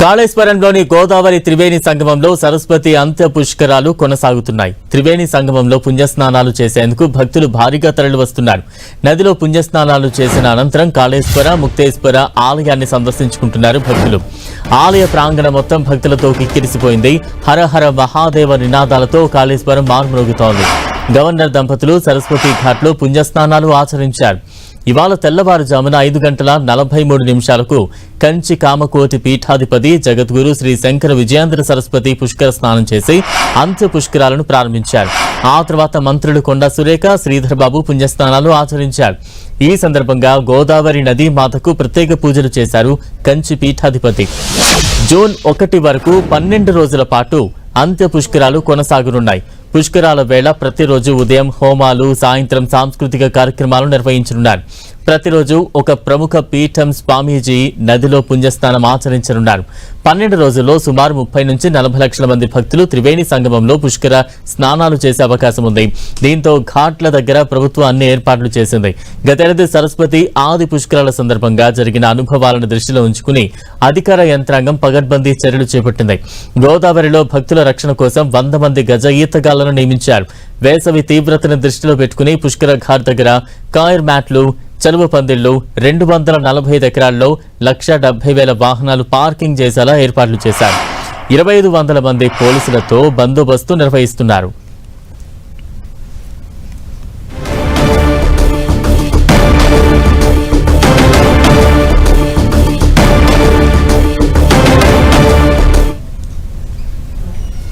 కాళేశ్వరంలోని గోదావరి త్రివేణి సంగమంలో సరస్వతి అంత్య పుష్కరాలు కొనసాగుతున్నాయి. త్రివేణి సంగమంలో పుణ్యస్నానాలు చేసేందుకు భక్తులు భారీగా తరలివస్తున్నారు. నదిలో పుణ్యస్నానాలు చేసిన అనంతరం కాళేశ్వర ముక్తేశ్వర ఆలయాన్ని సందర్శించుకుంటున్నారు భక్తులు. ఆలయ ప్రాంగణం మొత్తం భక్తులతో కిక్కిరిసిపోయింది. హర హర మహాదేవ నినాదాలతో కాళేశ్వరం మార్మోగుతోంది. గవర్నర్ దంపతులు సరస్వతి ఘాట్లో పుణ్యస్నానాలు ఆచరించారు. ఇవాళ తెల్లవారుజామున 5:43 కంచి కామకోటి పీఠాధిపతి జగద్గురు శ్రీ శంకర విజయేంద్ర సరస్వతి పుష్కర స్నానం చేసి అంత్య పుష్కరాలను ప్రారంభించారు. ఆ తర్వాత మంత్రులు కొండా సురేఖ, శ్రీధర్ బాబు పుణ్యస్నానాలు ఆచరించారు. ఈ సందర్భంగా గోదావరి నదీ మాతకు ప్రత్యేక పూజలు చేశారు కంచి పీఠాధిపతి. జూన్ 1 వరకు 12 రోజుల పాటు అంత్య పుష్కరాలు కొనసాగనున్నాయి. పుష్కరాల వేళ ప్రతిరోజు ఉదయం హోమాలు, సాయంత్రం సాంస్కృతిక కార్యక్రమాలు నిర్వహించనున్నారు. ప్రతిరోజు ఒక ప్రముఖ పీఠం స్వామీజీ నదిలో పుణ్యస్నానం ఆచరించనున్నారు. 12 రోజుల్లో సుమారు 30 నుంచి 40 లక్షల మంది భక్తులు త్రివేణి సంగమంలో పుష్కర స్నానాలు చేసే అవకాశం ఉంది. దీంతో ఘాట్ల దగ్గర ప్రభుత్వం అన్ని ఏర్పాట్లు చేసింది. గతేడాది సరస్వతి ఆది పుష్కరాల సందర్భంగా జరిగిన అనుభవాలను దృష్టిలో ఉంచుకుని అధికార యంత్రాంగం పగడ్బందీ చర్యలు చేపట్టింది. గోదావరిలో భక్తుల రక్షణ కోసం 100 మంది గజ ఈతగాళ్లను నియమించారు. వేసవి తీవ్రతను దృష్టిలో పెట్టుకుని పుష్కర ఘాట్ దగ్గర కాయర్ మ్యాట్లు, చలువ పందిళ్లు, 245 ఎకరాల్లో 1,70,000 వాహనాలు పార్కింగ్ చేసేలా ఏర్పాట్లు చేశారు. 2,500 మంది పోలీసులతో బందోబస్తు నిర్వహిస్తున్నారు.